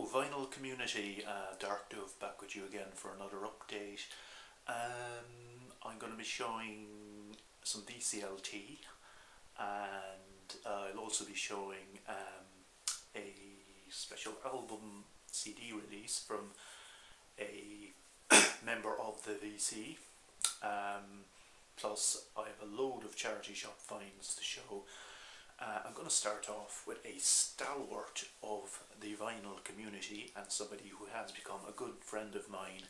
Hello vinyl community, Dark Dove back with you again for another update. I'm going to be showing some VCLT, and I'll also be showing a special album CD release from a member of the VC. Plus I have a load of charity shop finds to show. I'm going to start off with a stalwart of the vinyl community and somebody who has become a good friend of mine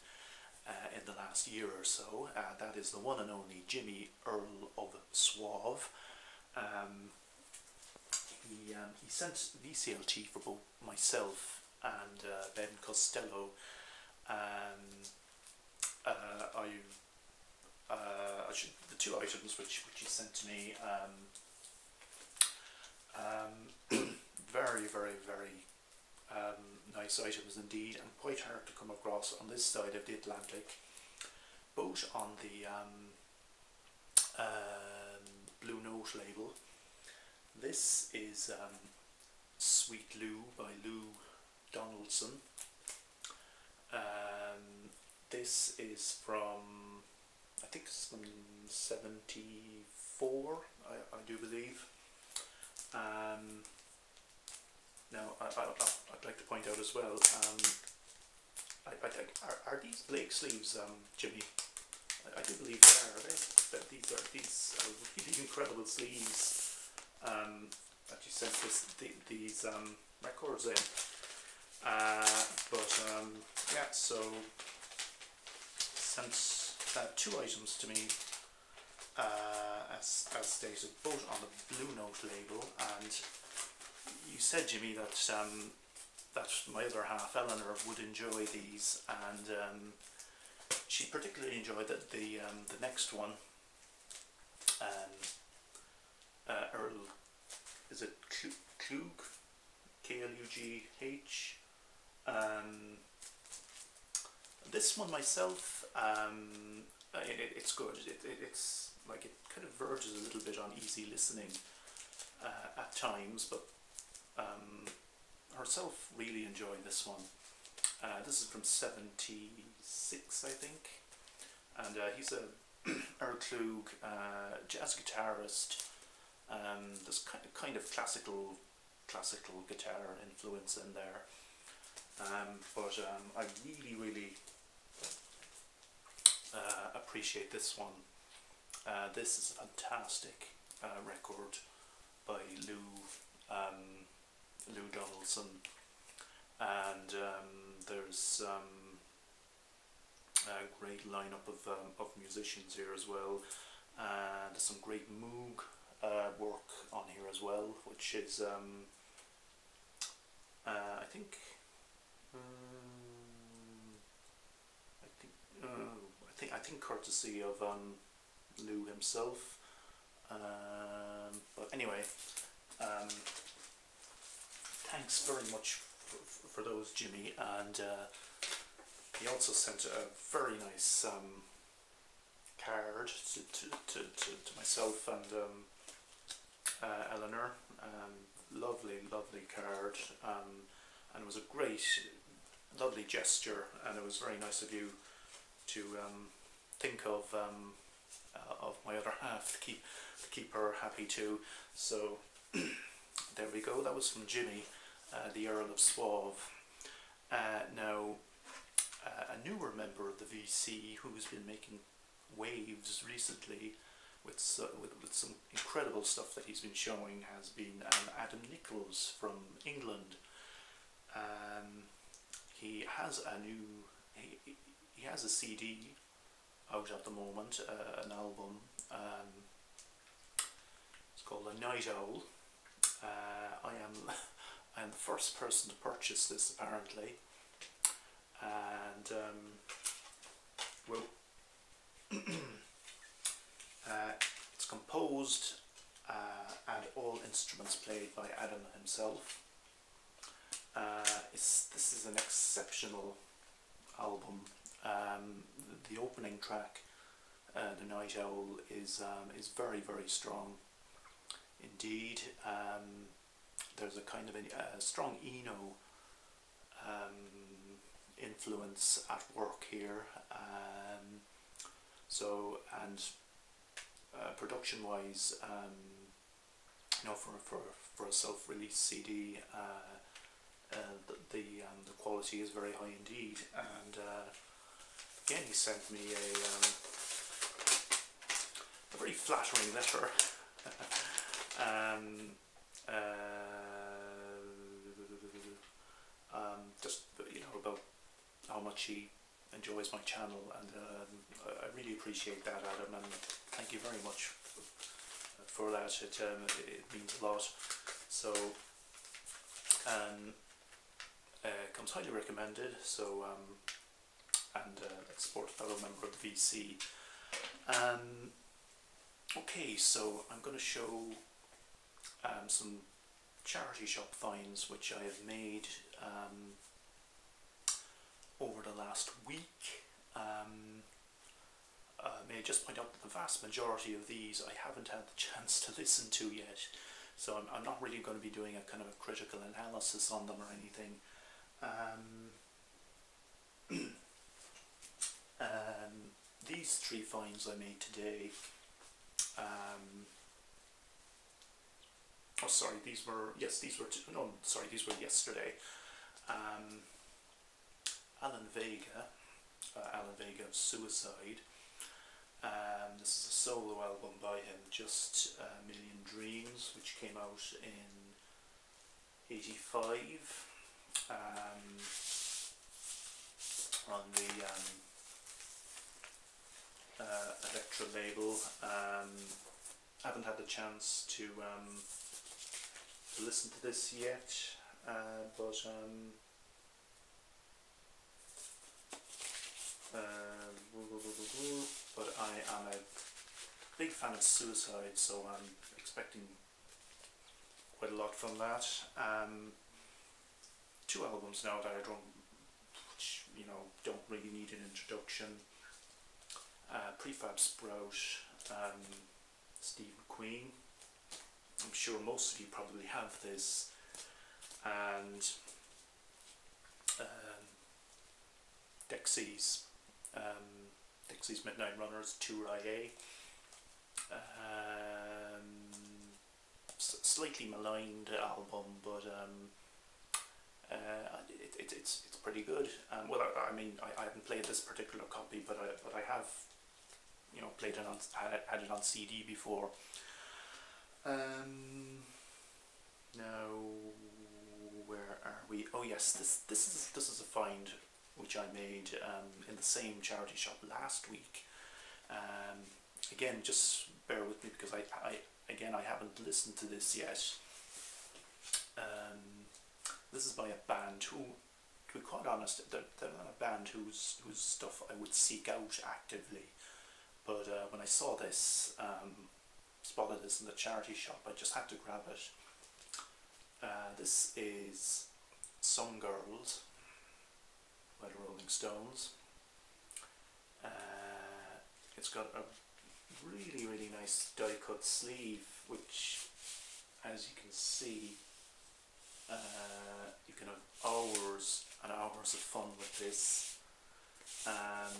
in the last year or so. That is the one and only Jimmy Earl of Suave. He sent VCLT for both myself and Ben Costello. The two items which he sent to me, very nice items indeed, and quite hard to come across on this side of the Atlantic. Both on the Blue Note label. This is Sweet Lou by Lou Donaldson. This is from, I think it's from 74, I do believe. Now, I'd like to point out as well, are these Blake sleeves, Jimmy? I do believe they are. These are really incredible sleeves that you sent these records in. Yeah, so sent two items to me, as stated, both on the Blue Note label. And you said, Jimmy, that that my other half, Eleanor, would enjoy these, and she particularly enjoyed the next one. Earl, is it Klug? K-L-U-G-H. This one myself, it's good. It's like, it kind of verges a little bit on easy listening at times, but herself really enjoyed this one. This is from 76, I think, and he's a Earl Klug jazz guitarist. There's kind of classical guitar influence in there, but I really appreciate this one. This is a fantastic record by Lou Donaldson, and there's a great lineup of musicians here as well, and there's some great Moog work on here as well, which is I think courtesy of Lou himself. But anyway, thanks very much for those, Jimmy, and he also sent a very nice card to myself and Eleanor. Lovely card, and it was a great, lovely gesture, and it was very nice of you to think of my other half, to keep her happy too. So there we go. That was from Jimmy, the Earl of Suave. Now, a newer member of the VC who's been making waves recently with some incredible stuff that he's been showing has been Adam Nichols from England. He has he has a CD out at the moment, an album. It's called A Night Owl. I am the first person to purchase this, apparently, and well, it's composed and all instruments played by Adam himself. This is an exceptional album. The opening track, The Night Owl, is very strong indeed. There's a kind of a strong Eno influence at work here. So, and production wise, you know, for a self-release CD, the quality is very high indeed. And again, he sent me a very flattering letter. Just, you know, about how much he enjoys my channel, and I really appreciate that, Adam, and thank you very much for that. It means a lot. So comes highly recommended. So and let's support a fellow member of the VC. Okay, so I'm going to show some charity shop finds which I have made over the last week. May I just point out that the vast majority of these I haven't had the chance to listen to yet, so I'm not really going to be doing a kind of a critical analysis on them or anything. These three finds I made today, oh sorry, these were yesterday. Alan Vega of Suicide. This is a solo album by him, Just a Million Dreams, which came out in '85 on the Electra label. Haven't had the chance to listen to this yet, but I am a big fan of Suicide, so I'm expecting quite a lot from that. Two albums now that I don't really need an introduction. Prefab Sprout, Steve McQueen. I'm sure most of you probably have this, and Dexys Midnight Runners Tour IA. Slightly maligned album, but it's pretty good. Well, I mean, I haven't played this particular copy, but I have, you know, played it on, had it on CD before. Now, where are we? Oh yes, this is a find which I made in the same charity shop last week. Again, just bear with me because I haven't listened to this yet. This is by a band who, to be quite honest, they're not a band whose stuff I would seek out actively. But when I saw this, spotted this in the charity shop, I just had to grab it. This is Some Girls by the Rolling Stones. It's got a really nice die cut sleeve, which, as you can see, you can have hours and hours of fun with this. I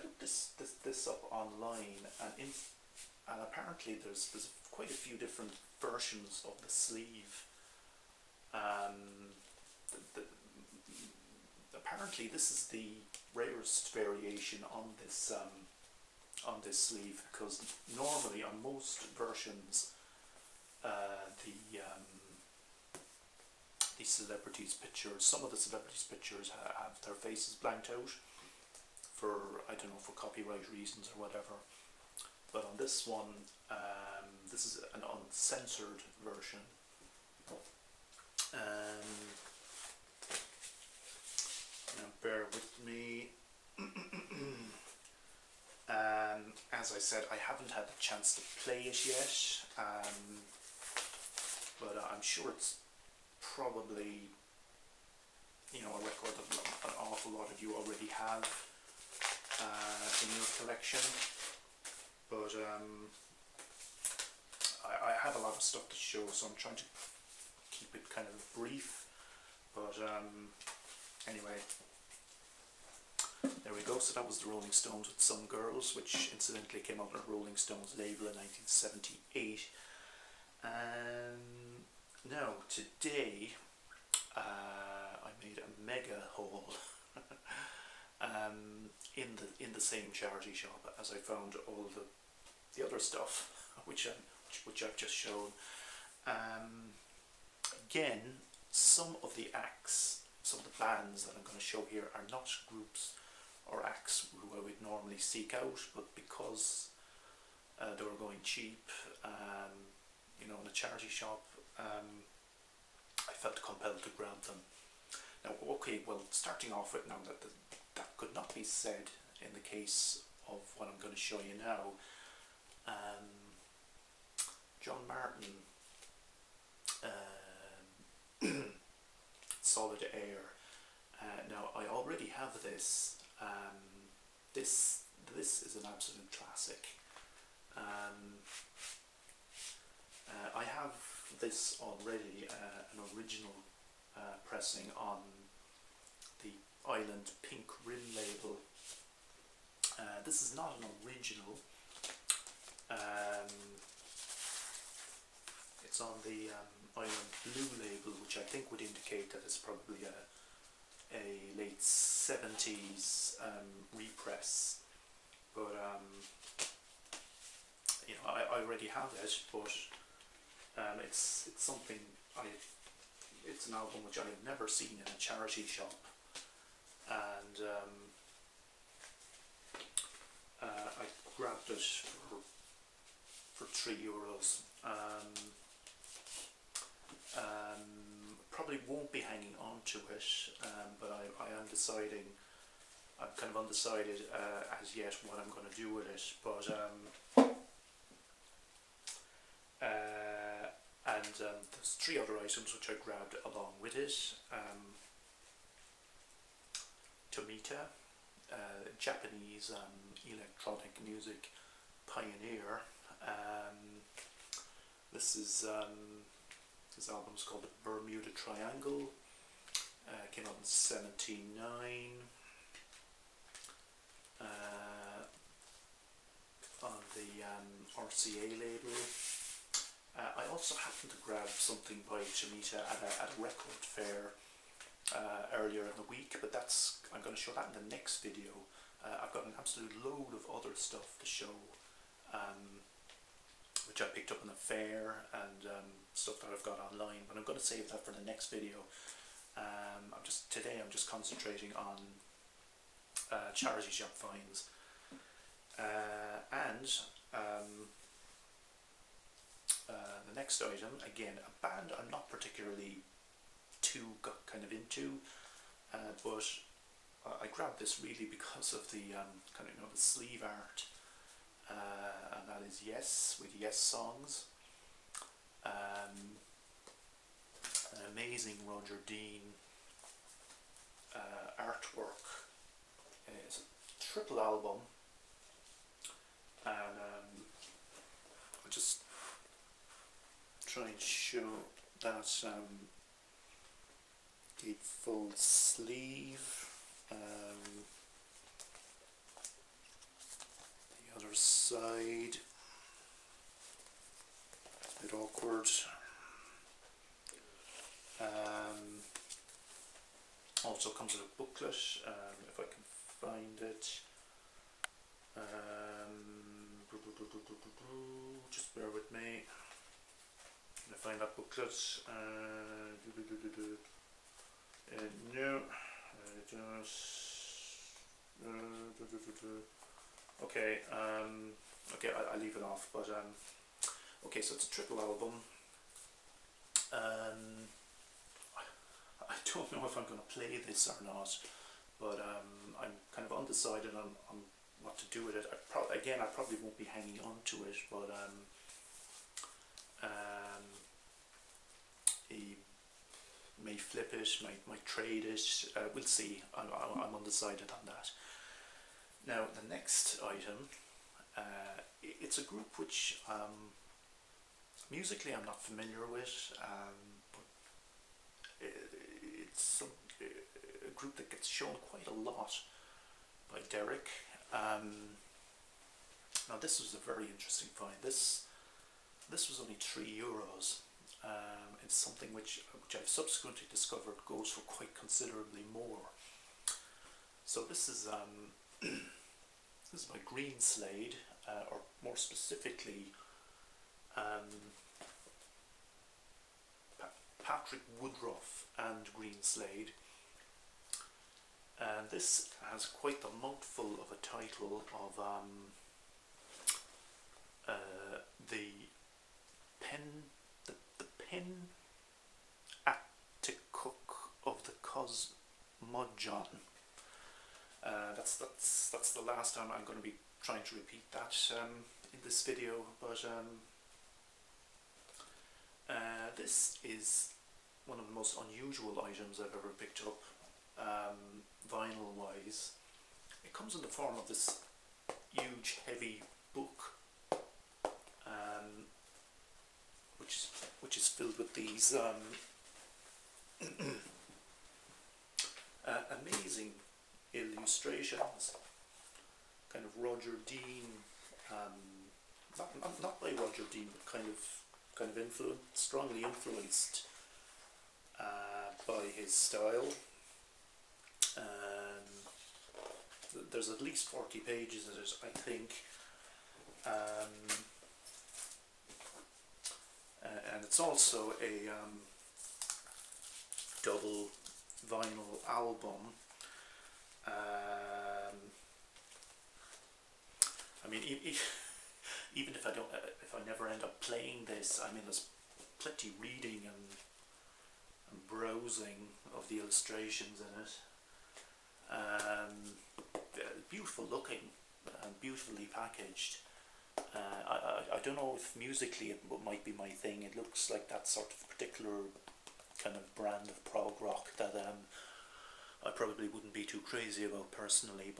looked this up online, and apparently there's quite a few different versions of the sleeve. Apparently this is the rarest variation on this sleeve, because normally on most versions the celebrities' pictures, some of the celebrities' pictures have their faces blanked out for, I don't know, for copyright reasons or whatever. But on this one, this is an uncensored version. Now bear with me. As I said, I haven't had the chance to play it yet, but I'm sure it's probably, you know, a record that an awful lot of you already have in your collection. But I have a lot of stuff to show, so I'm trying to keep it kind of brief. But anyway, there we go. So that was the Rolling Stones with Some Girls, which incidentally came out on a Rolling Stones label in 1978. And now today I made a mega haul in the same charity shop as I found all the other stuff which I've just shown. Again, some of the acts, some of the bands that I'm going to show here are not groups or acts who I would normally seek out, but because they were going cheap, you know, in a charity shop, I felt compelled to grab them. Now, okay, well, starting off with, now that could not be said in the case of what I'm going to show you now. John Martyn, Solid Air. Now, I already have this. This is an absolute classic. I have this already, an original pressing on the Island Pink Rim label. This is not an original. It's on the Island Blue label, which I think would indicate that it's probably a late 70s repress. But you know, I already have it, but it's something it's an album which I've never seen in a charity shop, and I grabbed it for €3. Probably won't be hanging on to it, but I am deciding. I'm kind of undecided as yet what I'm going to do with it, but there's 3 other items which I grabbed along with it. Tomita, Japanese electronic music pioneer. This album's called the Bermuda Triangle. Came out in '79. On the RCA label. I also happened to grab something by Tomita at a record fair earlier in the week, but I'm going to show that in the next video. I've got an absolute load of other stuff to show, which I picked up in the fair, and stuff that I've got online, but I'm going to save that for the next video. Today I'm just concentrating on charity shop finds, and the next item, again, a band I'm not particularly kind of into, but I grabbed this really because of the kind of, you know, the sleeve art, and that is Yes, with Yes Songs. An amazing Roger Dean artwork. It's a triple album, and I'll just try and show that gatefold sleeve. The other side, it's a bit awkward. Also comes with a booklet, if I can find it. Just bear with me. Can I find that booklet? No. Okay. Okay, I'll leave it off. But okay, so it's a triple album. I don't know if I'm going to play this or not, but I'm kind of undecided on what to do with it. I probably won't be hanging on to it, but he may flip it, might trade it. We'll see. I'm undecided on that. Now the next item, it's a group which musically I'm not familiar with, but shown quite a lot by Derek. Now this was a very interesting find. This was only €3. It's something which I've subsequently discovered goes for quite considerably more. So this is this is by Greenslade, or more specifically Patrick Woodruff and Greenslade. And this has quite the mouthful of a title of the pen at the cook of the Owl.John. That's the last time I'm going to be trying to repeat that in this video, but this is one of the most unusual items I've ever picked up, vinyl wise. It comes in the form of this huge heavy book, which is filled with these amazing illustrations, kind of Roger Dean, not by Roger Dean, but kind of strongly influenced by his style. There's at least 40 pages in it, I think. And it's also a double vinyl album. I mean, even if I never end up playing this, I mean, there's plenty reading and browsing of the illustrations in it. Beautiful looking, beautifully packaged. I don't know if musically it might be my thing. It looks like that sort of particular kind of brand of prog rock that I probably wouldn't be too crazy about personally,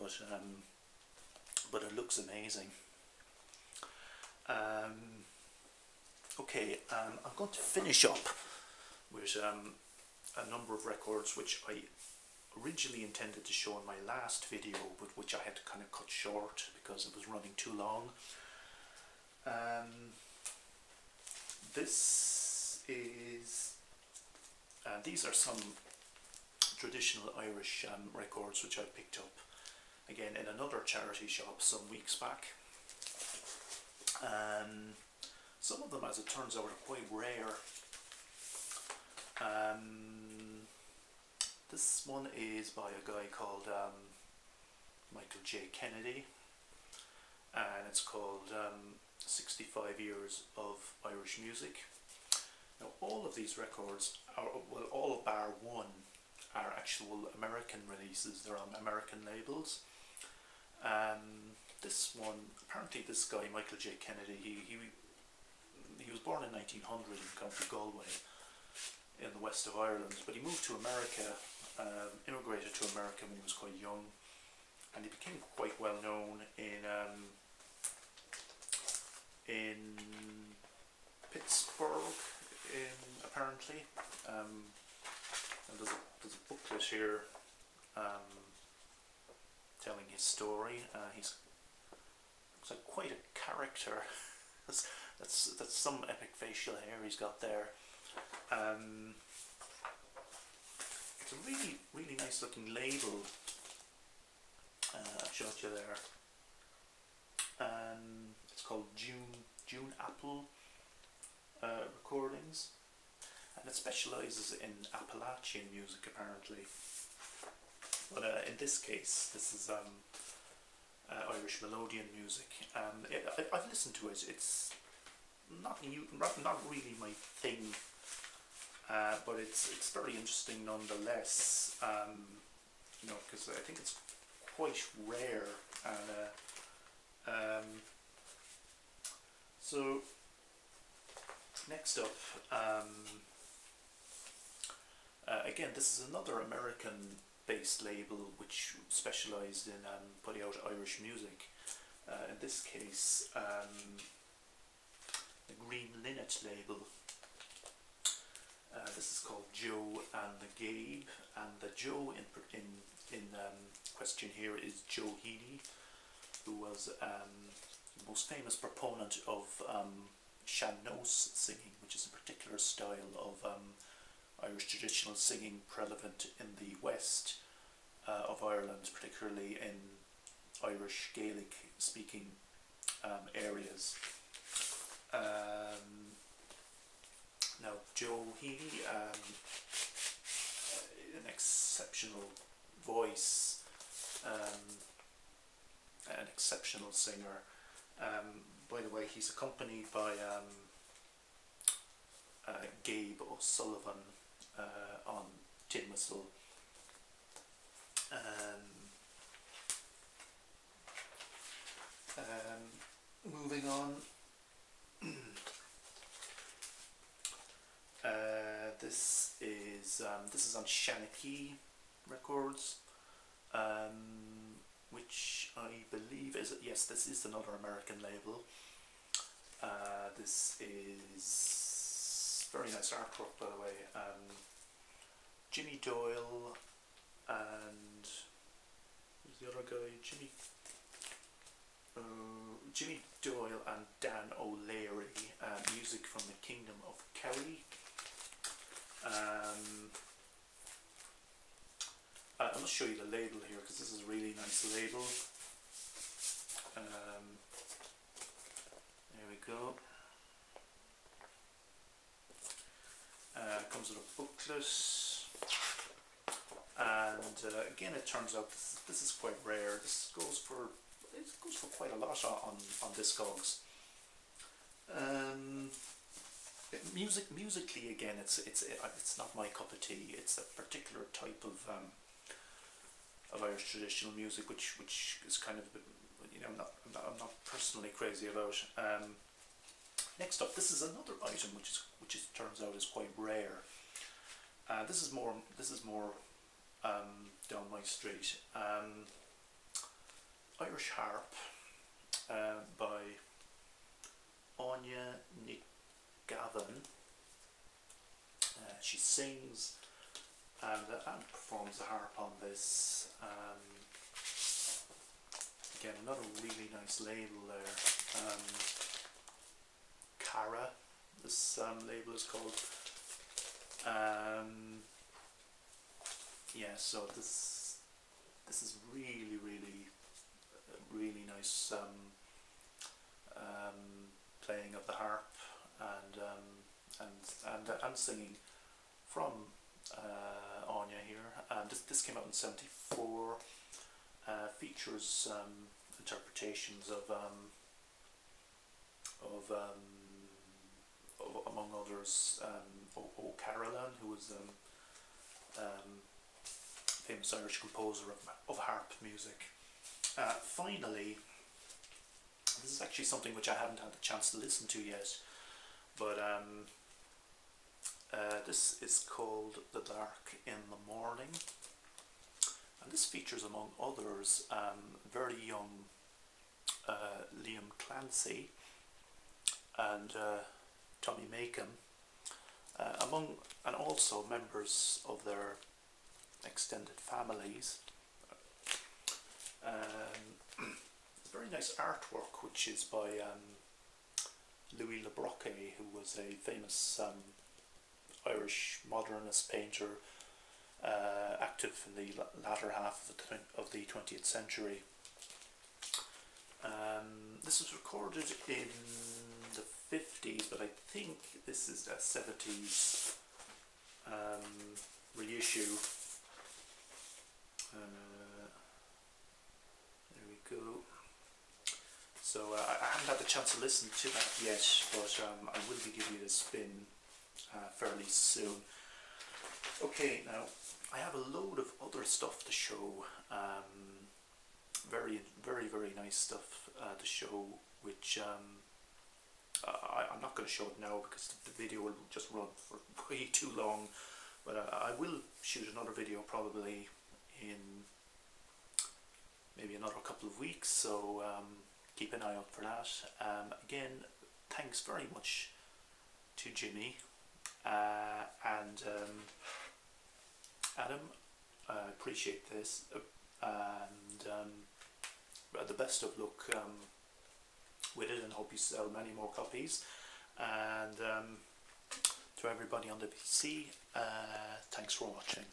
but it looks amazing. Okay, I'm going to finish up with a number of records which I originally intended to show in my last video, but which I had to kind of cut short because it was running too long. These are some traditional Irish records which I picked up again in another charity shop some weeks back. Some of them, as it turns out, are quite rare. This one is by a guy called Michael J. Kennedy, and it's called 65 Years of Irish Music. Now all of these records are, well, all bar one, are actual American releases. They're on American labels. This one, apparently this guy Michael J. Kennedy, he was born in 1900 in County Galway in the west of Ireland, but he moved to America, immigrated to America when he was quite young, and he became quite well known in Pittsburgh, apparently. And there's a booklet here telling his story. He's looks like quite a character. that's some epic facial hair he's got there. It's a really nice looking label. I've showed you there. It's called June.Apple Recordings, and it specialises in Appalachian music apparently. But in this case, this is Irish melodian music. I've listened to it. It's not really my thing, but it's very interesting nonetheless. You know, because I think it's quite rare, and so next up, again, this is another American-based label which specialised in putting out Irish music. In this case, the Green Linnet label. This is called Joe and the Gabe, and the Joe in question here is Joe Healy, who was the most famous proponent of sean-nós singing, which is a particular style of Irish traditional singing prevalent in the west of Ireland, particularly in Irish Gaelic speaking areas. Now Joe Healy, an exceptional voice, an exceptional singer. By the way, he's accompanied by Gabe O'Sullivan on tin whistle. Moving on, this is on Shanachie Records, which I believe is, yes, this is another American label. This is very nice artwork, by the way. Jimmy Doyle and who's the other guy? Jimmy Doyle and Dan O'Leary. Music from the Kingdom of Kerry. I'm going to show you the label here because this is a really nice label. There we go. Comes with a booklet, and again, it turns out this is quite rare. This goes for quite a lot on Discogs. Musically, again, it's not my cup of tea. It's a particular type of Irish traditional music, which is kind of, you know, I'm not personally crazy about. Next up, this is another item which turns out is quite rare. This is more down my street. Irish harp by Anya Gavin. She sings and performs the harp on this. Again, another really nice label there. Cara, this label is called. Yeah, so this is really nice playing of the harp and singing from Anya here. This came out in '74. Features interpretations of among others O'Carolan, who was famous Irish composer of harp music. Finally, this is actually something which I haven't had the chance to listen to yet, but this is called The Dark in the Morning, and this features among others very young Liam Clancy and Tommy Macon, and also members of their extended families. Very nice artwork, which is by Louis Le Brocquet, who was a famous Irish modernist painter, active in the latter half of the 20th century. This was recorded in the 50s, but I think this is a 70s reissue. There we go. So I haven't had the chance to listen to that yet, but I will be giving it a spin fairly soon. Okay, now I have a load of other stuff to show. Very nice stuff to show, which I'm not going to show it now because the video will just run for way too long, but I will shoot another video probably in maybe another couple of weeks, so keep an eye out for that. Again, thanks very much to Jimmy and Adam. I appreciate this. the best of luck with it, and hope you sell many more copies. And to everybody on the PC, thanks for watching.